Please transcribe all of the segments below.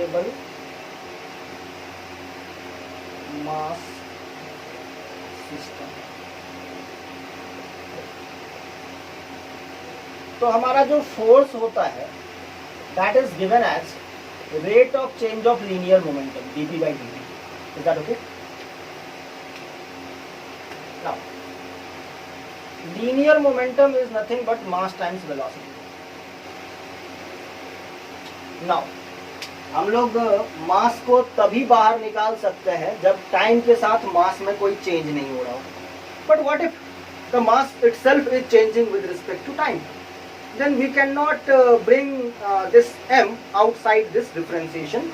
Stable mass system. तो हमारा जो फोर्स होता है that is given as rate of change of linear momentum dp by dt. Is that okay? Now linear momentum is nothing but mass times velocity. Now हम लोग मास को तभी बाहर निकाल सकते हैं जब टाइम के साथ मास में कोई चेंज नहीं हो रहा हो. But what if the mass itself is changing with respect to time? Then we cannot bring this m outside this differentiation.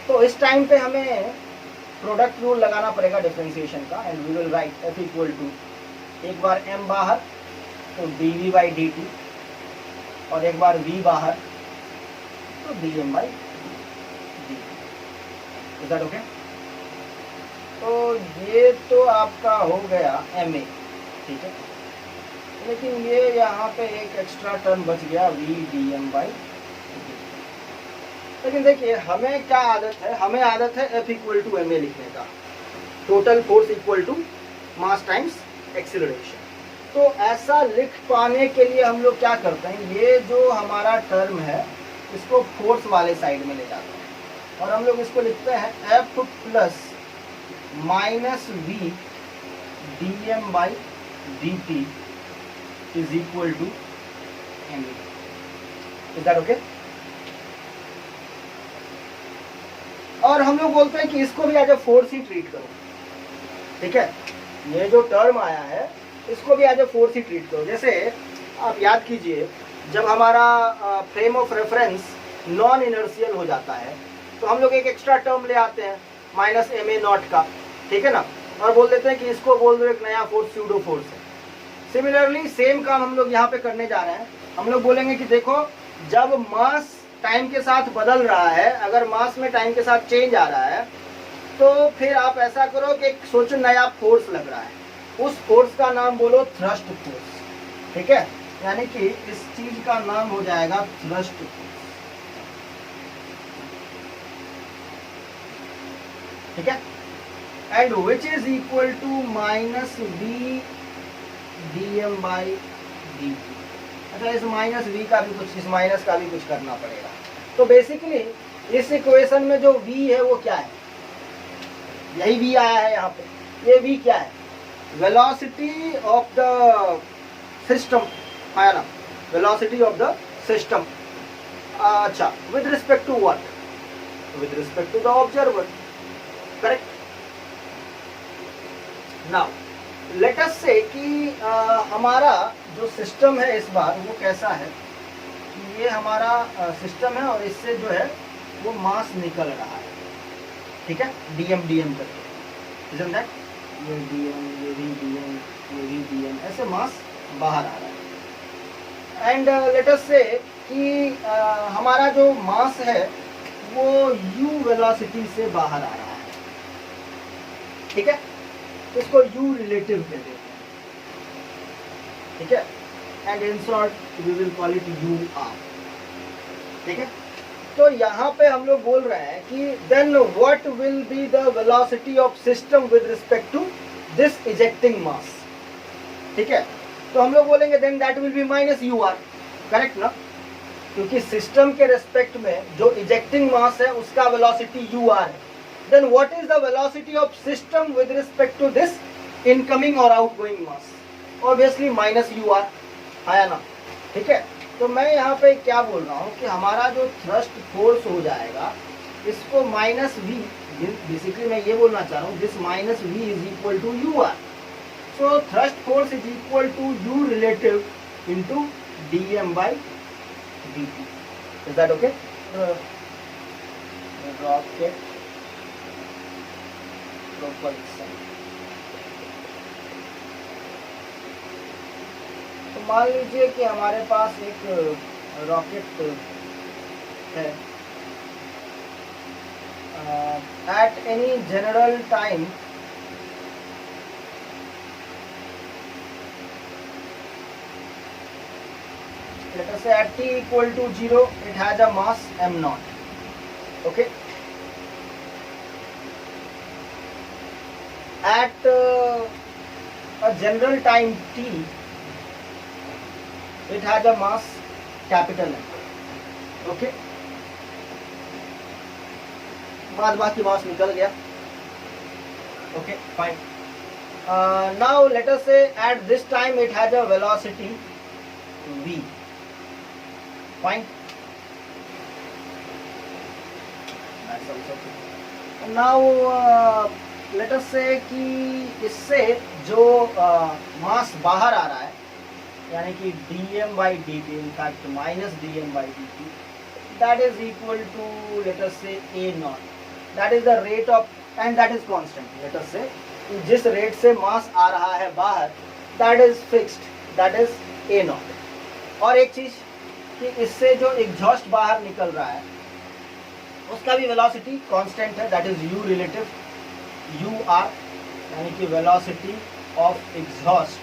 तो इस टाइम पे हमें प्रोडक्ट रूल लगाना पड़ेगा डिफरेंशिएशन का, and we will write f equal to एक बार m बाहर तो dv by dt और एक बार v बाहर तो dm by dt. Is that okay? तो ये तो आपका हो गया ma, ठीक है. लेकिन ये यहाँ पे एक एक्स्ट्रा टर्म बच गया v dm by dt. लेकिन देखिए हमें क्या आदत है, हमें आदत है f इक्वल टू ma लिखने का, total force equal to mass times acceleration. तो ऐसा लिख पाने के लिए हम लोग क्या करते हैं, ये जो हमारा टर्म है इसको फोर्स वाले साइड में ले जाते हैं और हम लोग इसको लिखते हैं f plus minus v dm by dt is equal to ma. Is that okay? और हम लोग बोलते हैं कि इसको भी एज ए फोर्स ही ट्रीट करो, ठीक है. ये जो टर्म आया है इसको भी एज ए फोर्स ही ट्रीट करो. जैसे आप याद कीजिए जब हमारा frame of reference non inertial हो जाता है तो हम लोग एक एक्स्ट्रा टर्म ले आते हैं माइनस ma नॉट का, ठीक है ना, और बोल देते हैं कि इसको बोल दो एक नया फोर्स स्यूडो फोर्स है. सिमिलरली सेम काम हम लोग यहाँ पे करने जा रहे हैं. हम लोग बोलेंगे कि देखो जब मास टाइम के साथ बदल रहा है, अगर मास में टाइम के साथ चेंज आ रहा है तो फिर आप ऐसा करो कि सोचो नया फोर्स लग रहा है, उस फोर्स का नाम बोलो थ्रस्ट फोर्स, ठीक है. यानी कि इस चीज का नाम हो जाएगा थ्रस्ट फोर्स, ठीक है. And which is equal to minus v dm by dt. अच्छा इस माइनस v का भी कुछ, इस माइनस का भी कुछ करना पड़ेगा. तो बेसिकली इस इक्वेशन में जो v है वो क्या है, यही v आया है यहाँ पे. ये v क्या है, वेलोसिटी ऑफ द सिस्टम आया ना, वेलोसिटी ऑफ द सिस्टम. अच्छा with respect to what, with respect to the observer, correct. Now let us say कि हमारा जो सिस्टम है इस बार वो कैसा है, ये हमारा सिस्टम है और इससे जो है वो मास निकल रहा है, ठीक है, dm dm करके, isn't that? ये dm, ये भी dm, ये भी dm, ऐसे मास बाहर आ रहा है. एंड लेट अस से कि हमारा जो मास है वो u वेलोसिटी से बाहर आ रहा है, ठीक है. इसको u रिलेटिव कहते हैं, ठीक है. And in short we will call it ur, ठीक है. तो यहाँ पे हम लोग बोल रहे हैं कि then what will be the velocity of system with respect to this ejecting mass, ठीक है. तो हम लोग बोलेंगे then that will be minus ur, correct ना, क्योंकि सिस्टम के रेस्पेक्ट में जो इजेक्टिंग मास है उसका वेलोसिटी ur है. Then what is the velocity of system with respect to this incoming or outgoing mass? Obviously minus ur आया ना, ठीक है. तो मैं यहाँ पे क्या बोल रहा हूँ कि हमारा जो थ्रस्ट फोर्स हो जाएगा इसको माइनस v, बेसिकली मैं ये बोलना चाह रहा हूँ this minus v is equal to ur. So thrust force is equal to u relative into dm by dt. Is that okay? Rocket propulsion. तो मान लीजिए कि हमारे पास एक रॉकेट है at any general time let us say at t equal to 0 it has a mass m naught, Okay. At a general time t, it has a mass capital M. Okay. बाद बाकी मास निकल गया. Okay, fine. Now let us say at this time it has a velocity v. Fine. That's also good. Now let us say कि इससे जो मास बाहर आ रहा है, यानी कि dm by dt, in fact minus dm by dt, that is equal to, let us say, a naught. That is the rate of, and that is constant. Let us say जिस rate से मास आ रहा है बाहर, that is fixed, that is a naught. और एक चीज कि इससे जो एग्जॉस्ट बाहर निकल रहा है उसका भी वेलोसिटी कांस्टेंट है, that is u relative, ur, यानी कि velocity of exhaust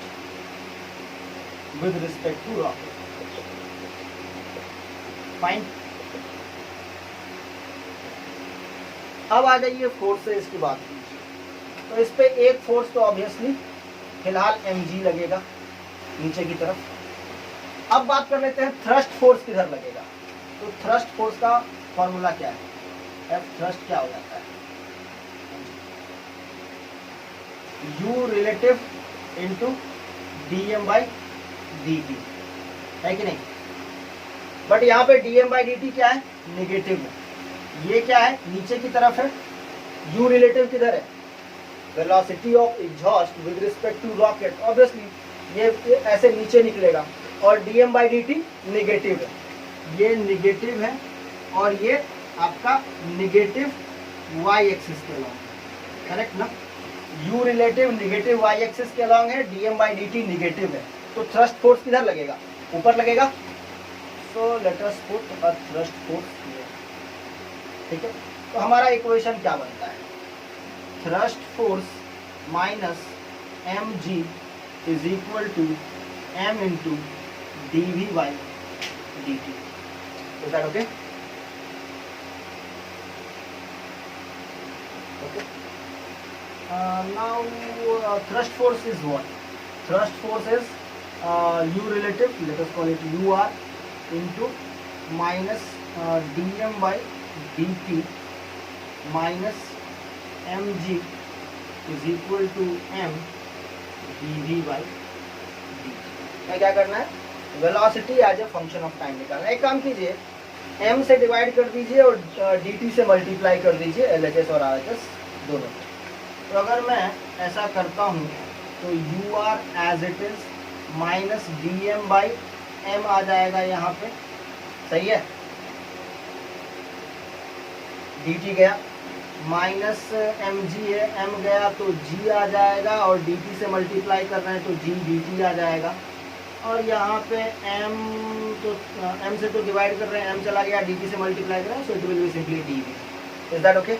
with respect to rocket. Fine. अब आ जाइए फोर्सेस की बात कीजिए. तो इस पे एक फोर्स तो ऑब्वियसली फिलहाल mg लगेगा नीचे की तरफ. अब बात कर लेते हैं थ्रस्ट फोर्स किधर लगेगा. तो थ्रस्ट फोर्स का फॉर्मूला क्या है? एफ थ्रस्ट क्या हो जाता है? u relative into dm by dt, है कि नहीं? बट यहाँ पे dm बाई dt क्या है? नेगेटिव है. ये क्या है? नीचे की तरफ है. u रिलेटिव किधर है? Velocity of exhaust with respect to rocket. Obviously ये ऐसे नीचे निकलेगा. और dm बाई dt नेगेटिव है. ये नेगेटिव है और ये आपका नेगेटिव y एक्सिस के अलॉन्ग है. करेक्ट ना? u relative negative y axis के अलॉन्ग है, dm बाई dt नेगेटिव है. तो थ्रस्ट फोर्स किधर लगेगा? ऊपर लगेगा. So let us put a thrust force here. ठीक है. तो हमारा इक्वेशन क्या बनता है? Thrust force minus mg is equal to m into dv by dt. Is that okay? Okay. Now thrust force is what? Thrust force is u relative, let us call it ur, into minus dm by dt minus mg is equal to m dv by dt. मैं क्या करना है? Velocity as a function of time निकालना है. एक काम कीजिए, m से डिवाइड कर दीजिए और dt से मल्टीप्लाई कर दीजिए, LHS और RHS दोनों. तो अगर मैं ऐसा करता हूँ तो u r as it is minus d m by m आ जाएगा यहाँ पे. सही है? डी टी गया, माइनस एम जी है, एम गया तो जी आ जाएगा, और डी टी से मल्टीप्लाई कर रहे हैं तो जी डी टी आ जाएगा. और यहाँ पे m तो m से तो डिवाइड कर रहे हैं, m चला गया, dt से मल्टीप्लाई कर रहे हैं, so it will be simply dv. Is that okay?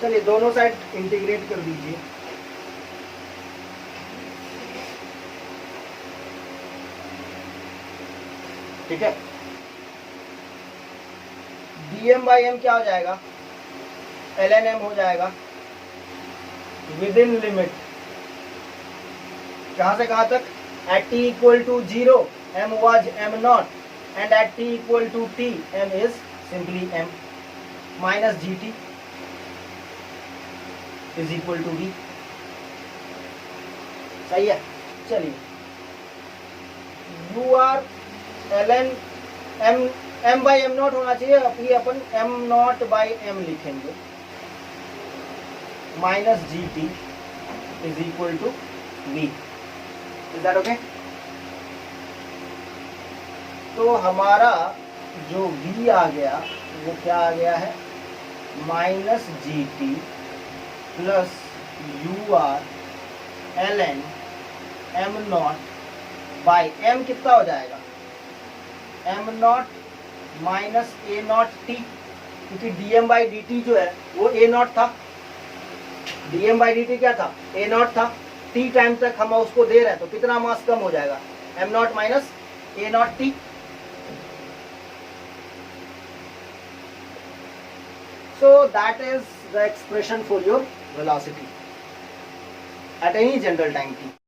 चलिए दोनों साइड इंटीग्रेट कर दीजिए. ठीक है. dm बाई m क्या हो जाएगा? ln m हो जाएगा विद इन लिमिट. कहाँ से कहाँ तक? At t equal to 0 m was m naught, and at t equal to t m is simply m minus gt is equal to v. सही है? चलिए u r ln m by m not होना चाहिए, अभी अपन m not by m लिखेंगे, minus gt is equal to v. Is that okay? तो हमारा जो v आ गया वो क्या आ गया है? Minus g t plus u r l n m nought by m कितना हो जाएगा? M nought minus a nought t, क्योंकि d m by d t जो है वो ए नॉट था. D m by d t क्या था? ए नॉट था. टी टाइम तक हम उसको दे रहे हैं तो कितना मास कम हो जाएगा? M nought minus a nought T. So that is the expression for your velocity at any general time t.